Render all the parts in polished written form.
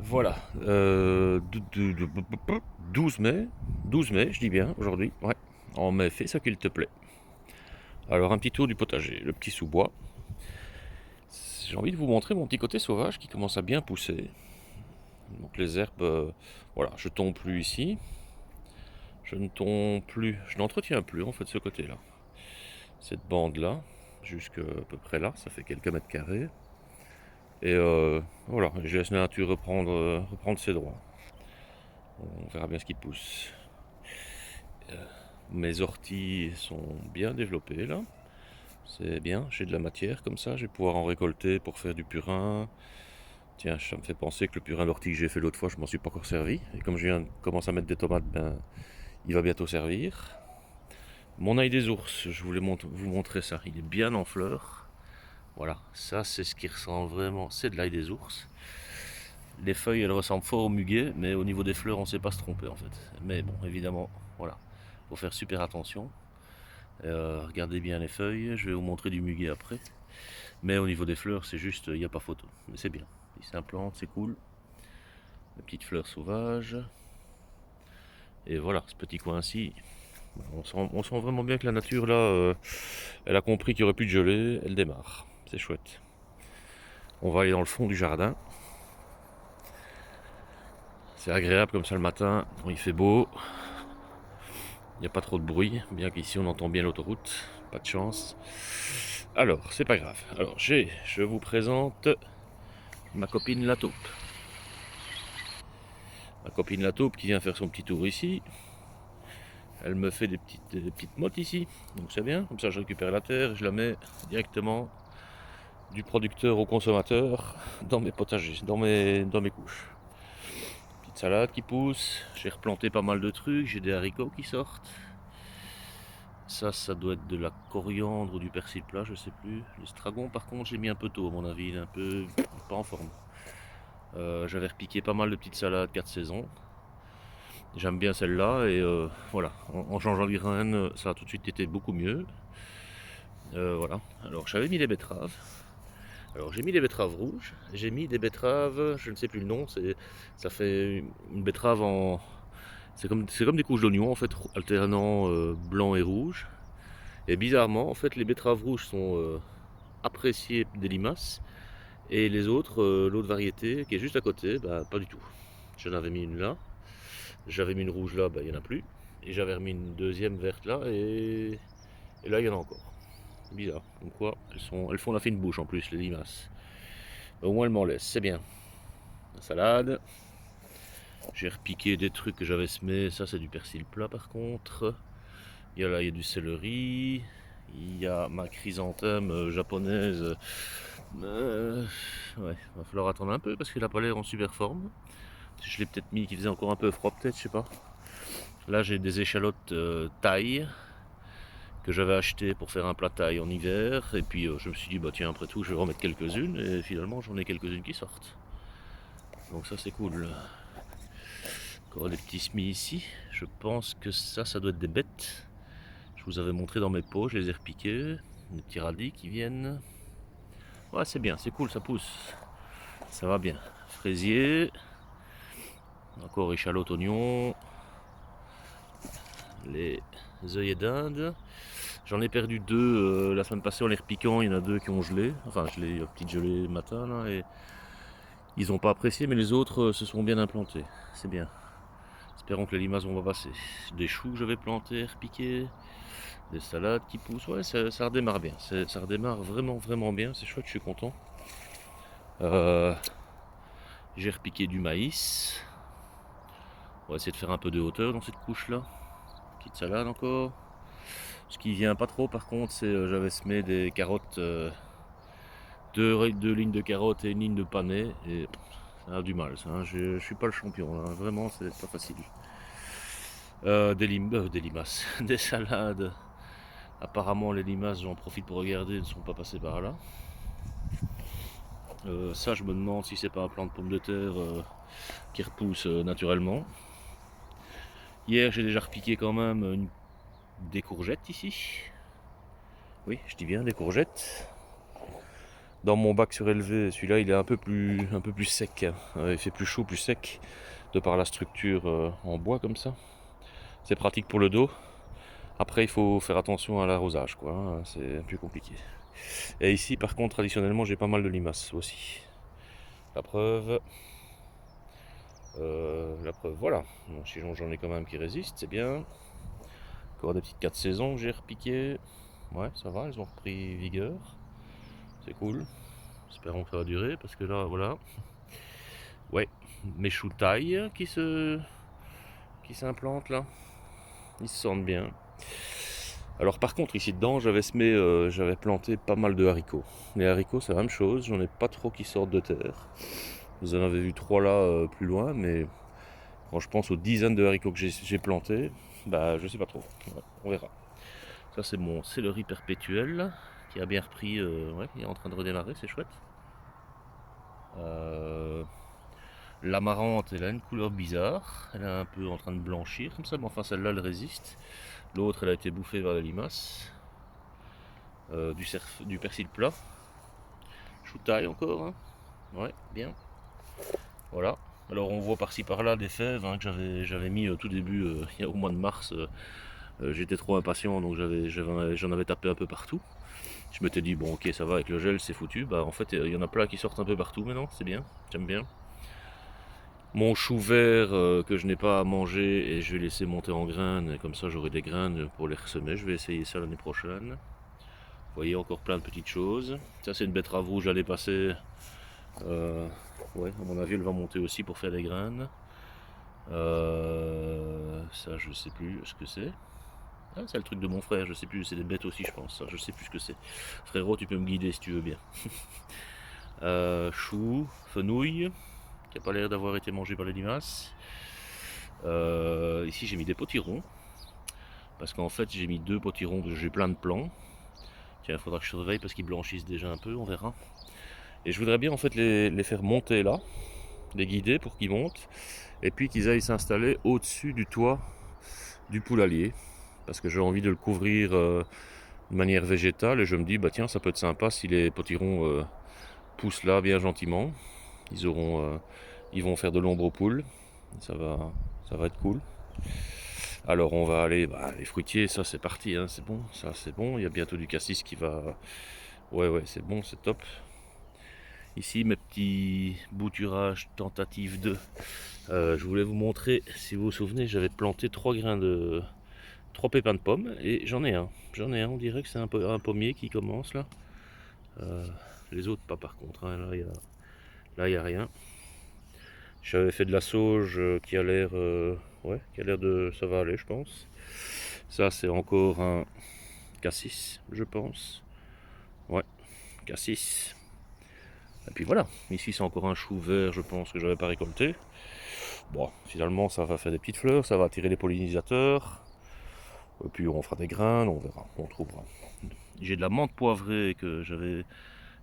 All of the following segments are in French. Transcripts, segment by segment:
Voilà, 12 mai, 12 mai, je dis bien, aujourd'hui, ouais. On mai, fais ce qu'il te plaît. Alors, un petit tour du potager, le petit sous-bois. J'ai envie de vous montrer mon petit côté sauvage qui commence à bien pousser. Donc les herbes, voilà, je tombe plus ici. Je ne tombe plus, je n'entretiens plus en fait ce côté-là. Cette bande-là, jusqu'à à peu près là, ça fait quelques mètres carrés. Et voilà, je laisse la nature reprendre ses droits. On verra bien ce qui pousse. Mes orties sont bien développées là. C'est bien, j'ai de la matière comme ça, je vais pouvoir en récolter pour faire du purin. Tiens, ça me fait penser que le purin d'ortie que j'ai fait l'autre fois, je m'en suis pas encore servi. Et comme je commence à mettre des tomates, ben, il va bientôt servir. Mon ail des ours, je voulais vous montrer ça, il est bien en fleurs. Voilà, ça c'est ce qui ressemble vraiment, c'est de l'ail des ours. Les feuilles, elles ressemblent fort au muguet, mais au niveau des fleurs, on ne sait pas se tromper en fait. Mais bon, évidemment, voilà, faut faire super attention. Regardez bien les feuilles, je vais vous montrer du muguet après. Mais au niveau des fleurs, c'est juste, il n'y a pas photo. Mais c'est bien, ils s'implantent, c'est cool. Les petites fleurs sauvages. Et voilà, ce petit coin-ci, on sent vraiment bien que la nature là, elle a compris qu'il n'y aurait plus de gelée, elle démarre. C'est chouette. On va aller dans le fond du jardin. C'est agréable comme ça le matin, quand il fait beau. Il n'y a pas trop de bruit, bien qu'ici on entend bien l'autoroute. Pas de chance. Alors, c'est pas grave. Alors, je vous présente ma copine la taupe. Ma copine la taupe qui vient faire son petit tour ici. Elle me fait des petites mottes ici, donc c'est bien. Comme ça, je récupère la terre et je la mets directement du producteur au consommateur dans mes potagers, dans mes couches. Petite salade qui pousse. J'ai replanté pas mal de trucs. J'ai des haricots qui sortent. Ça doit être de la coriandre ou du persil plat, je sais plus. L'estragon, par contre, j'ai mis un peu tôt, à mon avis, il est un peu pas en forme. J'avais repiqué pas mal de petites salades 4 saisons. J'aime bien celle-là et voilà, en changeant les graines, ça a tout de suite été beaucoup mieux. Voilà, alors j'avais mis des betteraves. Alors j'ai mis des betteraves rouges, j'ai mis des betteraves, je ne sais plus le nom, ça fait une betterave en... C'est comme des couches d'oignons en fait, alternant blanc et rouge. Et bizarrement, en fait, les betteraves rouges sont appréciées des limaces. Et les autres, l'autre variété qui est juste à côté, bah pas du tout. J'en avais mis une là, j'avais mis une rouge là, bah il n'y en a plus. Et j'avais remis une deuxième verte là, et là il y en a encore. C'est bizarre, comme quoi elles font la fine bouche en plus, les limaces. Au moins elles m'en laissent, c'est bien. La salade. J'ai repiqué des trucs que j'avais semés, ça c'est du persil plat par contre. Il y a du céleri. Il y a ma chrysanthème japonaise. Ouais, va falloir attendre un peu parce qu'il a pas l'air en super forme. Je l'ai peut-être mis qu'il faisait encore un peu froid, peut-être, je sais pas. Là, j'ai des échalotes thaï que j'avais acheté pour faire un plat thaï en hiver. Et puis, je me suis dit, bah tiens, après tout, je vais remettre quelques-unes. Et finalement, j'en ai quelques-unes qui sortent. Donc, ça, c'est cool. Encore des petits semis ici. Je pense que ça doit être des bêtes. Je vous avais montré dans mes pots, je les ai repiqués. Des petits radis qui viennent. Ouais, c'est bien, c'est cool, ça pousse. Ça va bien. Fraisier. Encore échalote, oignon. Les œillets d'Inde. J'en ai perdu deux la semaine passée en les repiquant. Il y en a deux qui ont gelé. Enfin, gelé, petite gelée le matin là. Et ils n'ont pas apprécié, mais les autres se sont bien implantés. C'est bien. Espérons que les limaces vont pas passer. Des choux que j'avais plantés, repiqués. Des salades qui poussent. Ouais, ça redémarre bien. Ça redémarre vraiment, vraiment bien. C'est chouette, je suis content. J'ai repiqué du maïs. On va essayer de faire un peu de hauteur dans cette couche-là. Petite salade encore. Ce qui vient pas trop par contre, c'est j'avais semé des carottes, deux lignes de carottes et une ligne de panais. Et ça a du mal ça, hein. Je suis pas le champion là. Vraiment c'est pas facile. Des limaces, des salades. Apparemment les limaces, j'en profite pour regarder, ne sont pas passées par là. Ça je me demande si c'est pas un plant de pommes de terre qui repousse naturellement. Hier j'ai déjà repiqué quand même des courgettes ici. Oui, je dis bien des courgettes. dans mon bac surélevé, celui-là il est un peu plus sec, hein. Il fait plus chaud, plus sec, de par la structure en bois comme ça. C'est pratique pour le dos. Après il faut faire attention à l'arrosage, quoi, hein, c'est plus compliqué. Et ici par contre traditionnellement j'ai pas mal de limaces aussi. La preuve, voilà. Bon, sinon j'en ai quand même qui résistent, c'est bien. Encore des petites 4 saisons que j'ai repiquées. Ouais, ça va, elles ont repris vigueur. C'est cool. Espérons que ça va durer parce que là, voilà. Ouais, mes choux taille qui s'implantent là. Ils se sentent bien. Alors par contre ici dedans j'avais planté pas mal de haricots. Les haricots c'est la même chose, j'en ai pas trop qui sortent de terre. Vous en avez vu 3 là plus loin, mais quand je pense aux dizaines de haricots que j'ai plantés, bah je sais pas trop. Ouais, on verra. Ça c'est mon céleri perpétuel qui a bien repris, ouais, il est en train de redémarrer, c'est chouette. L'amarante, elle a une couleur bizarre, elle est un peu en train de blanchir comme ça, mais enfin celle-là elle résiste. L'autre elle a été bouffée vers la limace. Du persil plat. Chou taille encore, hein. Ouais, bien. Voilà. Alors on voit par-ci par-là des fèves, hein, que j'avais mis au tout début, il y a au mois de mars. J'étais trop impatient, donc j'en avais tapé un peu partout. Je m'étais dit bon ok ça va avec le gel c'est foutu. Bah en fait il y en a plein qui sortent un peu partout maintenant, c'est bien, j'aime bien. Mon chou vert que je n'ai pas à manger et je vais laisser monter en graines, et comme ça j'aurai des graines pour les ressemer. Je vais essayer ça l'année prochaine. Vous voyez encore plein de petites choses. Ça c'est une betterave rouge à dépasser. Ouais, à mon avis elle va monter aussi pour faire des graines. Ça je sais plus ce que c'est. Ah, c'est le truc de mon frère, je sais plus, c'est des bêtes aussi je pense, ça, je sais plus ce que c'est. Frérot, tu peux me guider si tu veux bien. Chou, fenouil, qui a pas l'air d'avoir été mangé par les limaces. Ici j'ai mis des potirons, parce qu'en fait j'ai mis 2 potirons, parce que j'ai plein de plants. Tiens, il faudra que je surveille parce qu'ils blanchissent déjà un peu, on verra. Et je voudrais bien en fait les faire monter là, les guider pour qu'ils montent, et puis qu'ils aillent s'installer au-dessus du toit du poulailler. Parce que j'ai envie de le couvrir de manière végétale et je me dis bah tiens ça peut être sympa si les potirons poussent là bien gentiment. Ils vont faire de l'ombre aux poules, ça va être cool. Alors on va aller, les fruitiers, ça c'est parti, hein, c'est bon, ça c'est bon. Il y a bientôt du cassis qui va, ouais c'est bon, c'est top. Ici mes petits bouturages tentatives de, je voulais vous montrer, si vous vous souvenez j'avais planté 3 pépins de pommes et j'en ai un, on dirait que c'est un pommier qui commence là. Les autres pas par contre, hein. Là il y a rien. J'avais fait de la sauge qui a l'air ouais, qui a l'air de, ça va aller je pense. Ça c'est encore un cassis je pense. Ouais, cassis. Et puis voilà, ici c'est encore un chou vert je pense que j'avais pas récolté. Bon, finalement ça va faire des petites fleurs, ça va attirer les pollinisateurs. Et puis on fera des graines, on verra, on trouvera. J'ai de la menthe poivrée que j'avais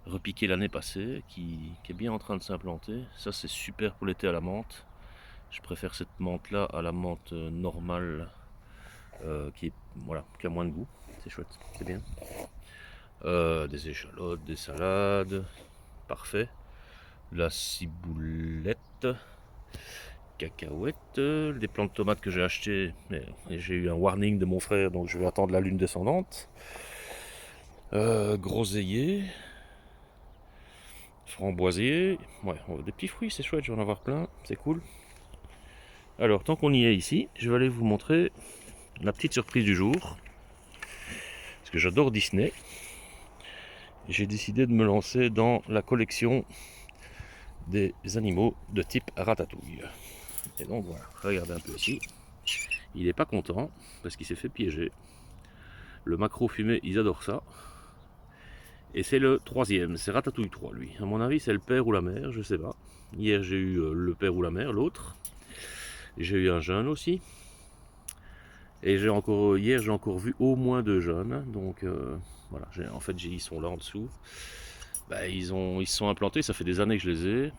repiquée l'année passée, qui est bien en train de s'implanter. Ça c'est super pour l'été à la menthe. Je préfère cette menthe là à la menthe normale, qui a moins de goût. C'est chouette, c'est bien. Des échalotes, des salades, parfait. La ciboulette, cacahuètes, des plants de tomates que j'ai acheté, mais j'ai eu un warning de mon frère, donc je vais attendre la lune descendante. Groseillier, framboisier, ouais, des petits fruits, c'est chouette, je vais en avoir plein, c'est cool. Alors, tant qu'on y est ici, je vais aller vous montrer la petite surprise du jour. Parce que j'adore Disney. J'ai décidé de me lancer dans la collection des animaux de type ratatouille. Et donc voilà, regardez un peu ici. Il n'est pas content parce qu'il s'est fait piéger. Le maquereau fumé, ils adorent ça. Et c'est le 3e, c'est Ratatouille 3 lui. À mon avis c'est le père ou la mère, je sais pas. Hier j'ai eu le père ou la mère, l'autre. J'ai eu un jeune aussi. Et hier j'ai encore vu au moins 2 jeunes. Donc voilà, en fait ils sont là en dessous. Ils se sont implantés, ça fait des années que je les ai.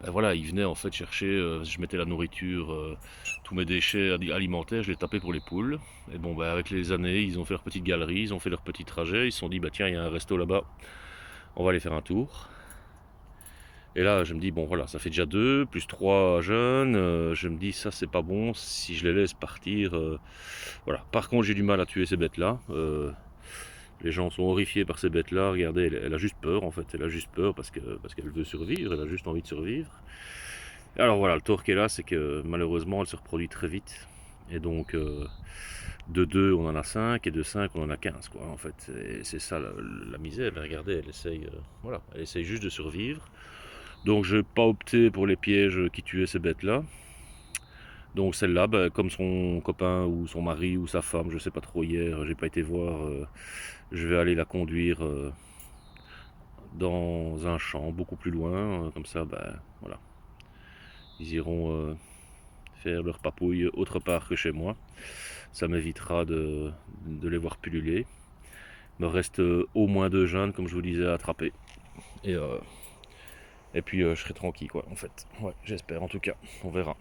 Voilà, ils venaient en fait chercher, je mettais la nourriture, tous mes déchets alimentaires, je les tapais pour les poules. Et bon, avec les années, ils ont fait leur petite galerie, ils ont fait leur petit trajet, ils se sont dit, tiens, il y a un resto là-bas, On va aller faire un tour. Et là, je me dis, bon voilà, ça fait déjà 2, plus 3 jeunes. Je me dis, ça c'est pas bon si je les laisse partir. Voilà. Par contre, j'ai du mal à tuer ces bêtes-là. Les gens sont horrifiés par ces bêtes-là. Regardez, elle a juste peur en fait. Elle a juste peur parce qu'elle veut survivre. Elle a juste envie de survivre. Alors voilà, le tort qu'elle a, c'est que malheureusement, elle se reproduit très vite. Et donc, de 2, on en a 5, et de 5, on en a 15, quoi, en fait. Et c'est ça la misère. Regardez, elle essaye, voilà, elle essaye juste de survivre. Donc, je n'ai pas opté pour les pièges qui tuaient ces bêtes-là. Donc, celle-là, bah, comme son copain ou son mari ou sa femme, je sais pas trop hier, j'ai pas été voir, je vais aller la conduire dans un champ beaucoup plus loin. Comme ça, bah, voilà. Ils iront faire leur papouille autre part que chez moi. Ça m'évitera de les voir pulluler. Il me reste au moins 2 jeunes, comme je vous disais, à attraper. Et puis je serai tranquille, quoi, en fait. Ouais, j'espère, en tout cas. On verra.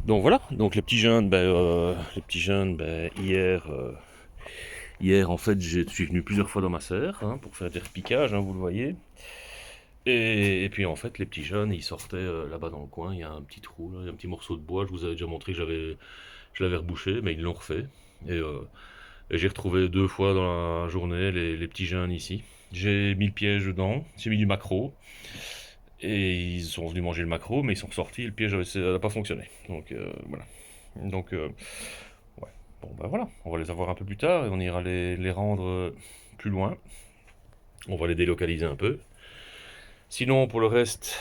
Donc voilà. Donc les petits jeunes, hier, en fait, je suis venu plusieurs fois dans ma serre pour faire des repiquages, vous le voyez. Et puis en fait, les petits jeunes, ils sortaient là-bas dans le coin. Il y a un petit trou, là, il y a un petit morceau de bois. Je vous avais déjà montré que je l'avais rebouché, mais ils l'ont refait. Et j'ai retrouvé 2 fois dans la journée les petits jeunes ici. J'ai mis le piège dedans, j'ai mis du maquereau. Et ils sont venus manger le maquereau, mais ils sont ressortis, le piège n'a pas fonctionné. Donc voilà. Donc ouais. Bon ben voilà, on va les avoir un peu plus tard et on ira les rendre plus loin. On va les délocaliser un peu. Sinon pour le reste,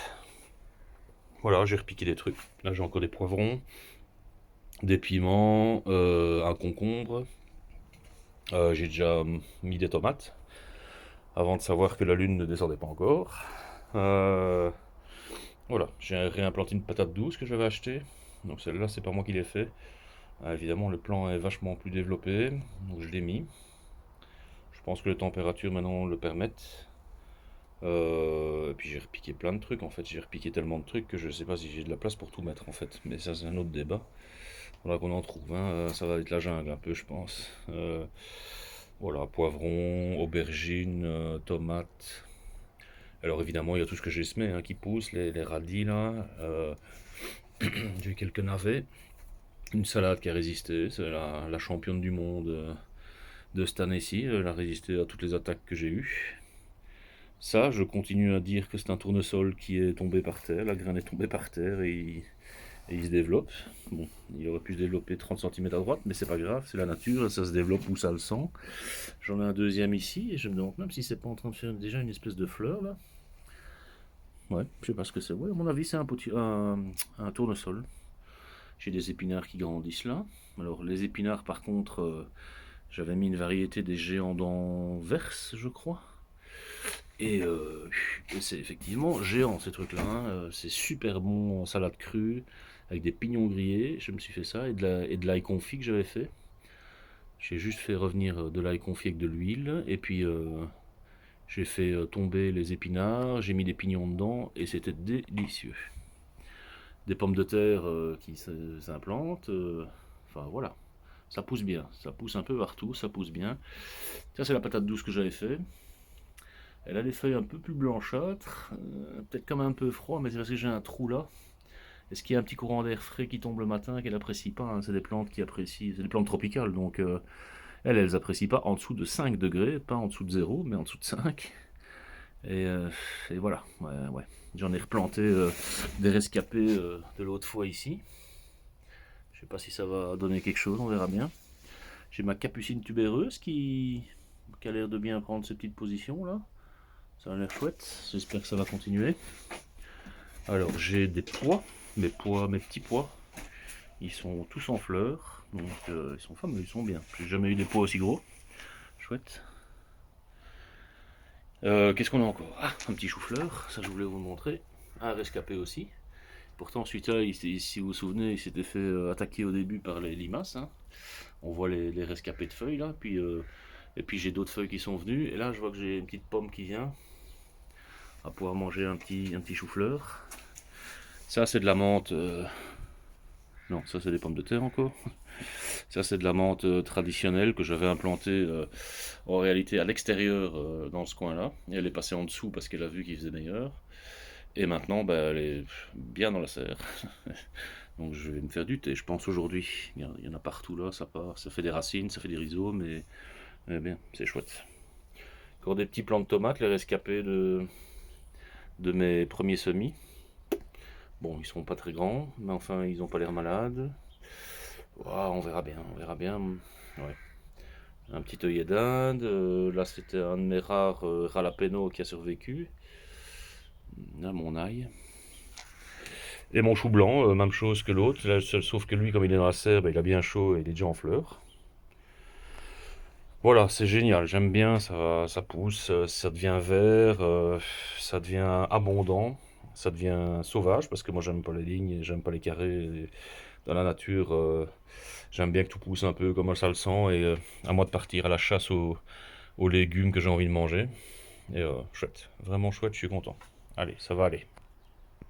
voilà, j'ai repiqué des trucs. Là j'ai encore des poivrons, des piments, un concombre. J'ai déjà mis des tomates avant de savoir que la lune ne descendait pas encore. Voilà, j'ai réimplanté une patate douce que j'avais achetée. Donc celle-là, c'est pas moi qui l'ai fait. Évidemment, le plan est vachement plus développé, donc je l'ai mis. Je pense que les températures maintenant le permettent. Et puis j'ai repiqué plein de trucs en fait. J'ai repiqué tellement de trucs que je sais pas si j'ai de la place pour tout mettre en fait. Mais ça, c'est un autre débat. Faudra qu'on en trouve. Ça va être la jungle un peu, je pense. Voilà, poivrons, aubergines, tomates. Alors évidemment, il y a tout ce que j'ai semé qui pousse, les radis là. J'ai quelques navets. Une salade qui a résisté, c'est la championne du monde de cette année-ci. Elle a résisté à toutes les attaques que j'ai eues. Ça, je continue à dire que c'est un tournesol qui est tombé par terre. La graine est tombée par terre et il se développe. Bon, il aurait pu se développer 30 cm à droite, mais c'est pas grave, c'est la nature, ça se développe où ça le sent. J'en ai un deuxième ici et je me demande même si c'est pas en train de faire déjà une espèce de fleur là. Ouais, je sais pas ce que c'est. Ouais, à mon avis, c'est un tournesol. J'ai des épinards qui grandissent là. Alors, les épinards, par contre, j'avais mis une variété des géants d'Anvers, je crois. Et c'est effectivement géant ces trucs-là. C'est super bon en salade crue, avec des pignons grillés. Je me suis fait ça, et de l'ail confit que j'avais fait. J'ai juste fait revenir de l'ail confit avec de l'huile, et puis j'ai fait tomber les épinards, j'ai mis des pignons dedans, et c'était délicieux. Des pommes de terre qui s'implantent. Enfin voilà, ça pousse bien, ça pousse un peu partout, ça pousse bien. Ça c'est la patate douce que j'avais fait. Elle a des feuilles un peu plus blanchâtres, peut-être comme un peu froid, mais c'est parce que j'ai un trou là. Est-ce qu'il y a un petit courant d'air frais qui tombe le matin qu'elle apprécie pas? C'est des plantes qui apprécient, c'est des plantes tropicales, donc elles apprécient pas en dessous de 5 degrés, pas en dessous de 0, mais en dessous de 5. Et voilà, ouais. J'en ai replanté des rescapés de l'autre fois ici. Je sais pas si ça va donner quelque chose, on verra bien. J'ai ma capucine tubéreuse qui a l'air de bien prendre ses petites positions là. Ça a l'air chouette, j'espère que ça va continuer. Alors j'ai des pois, mes petits pois. Ils sont tous en fleurs, donc ils sont fameux, ils sont bien. J'ai jamais eu des pois aussi gros. Chouette. Qu'est-ce qu'on a encore? Ah, un petit chou-fleur, ça je voulais vous montrer. Un rescapé aussi. Pourtant celui-là, si vous vous souvenez, il s'était fait attaquer au début par les limaces. On voit les rescapés de feuilles là, et puis j'ai d'autres feuilles qui sont venues. Et là je vois que j'ai une petite pomme qui vient. On va pouvoir manger un petit chou-fleur. Ça c'est de la menthe Non, ça c'est des pommes de terre encore. Ça c'est de la menthe traditionnelle que j'avais implantée en réalité à l'extérieur dans ce coin-là. Et elle est passée en dessous parce qu'elle a vu qu'il faisait meilleur. Et maintenant, bah, elle est bien dans la serre. Donc je vais me faire du thé, je pense, aujourd'hui. Il y en a partout là, ça part. Ça fait des racines, ça fait des rhizomes, mais bien, c'est chouette. Encore des petits plants de tomates, les rescapés de mes premiers semis. Bon, ils sont pas très grands, mais enfin, ils ont pas l'air malades. Ouah, on verra bien, on verra bien. Ouais. Un petit œillet d'Inde. Là, c'était un de mes rares jalapeno qui a survécu. Là, mon ail. Et mon chou blanc, même chose que l'autre. Là, sauf que lui, comme il est dans la serre, bah, il a bien chaud et il est déjà en fleurs. Voilà, c'est génial. J'aime bien, ça pousse, ça devient vert, ça devient abondant, ça devient sauvage parce que moi j'aime pas les lignes, et j'aime pas les carrés. Et dans la nature, j'aime bien que tout pousse un peu comme ça le sent et à moi de partir à la chasse aux légumes que j'ai envie de manger. Et chouette, vraiment chouette, je suis content. Allez, ça va aller.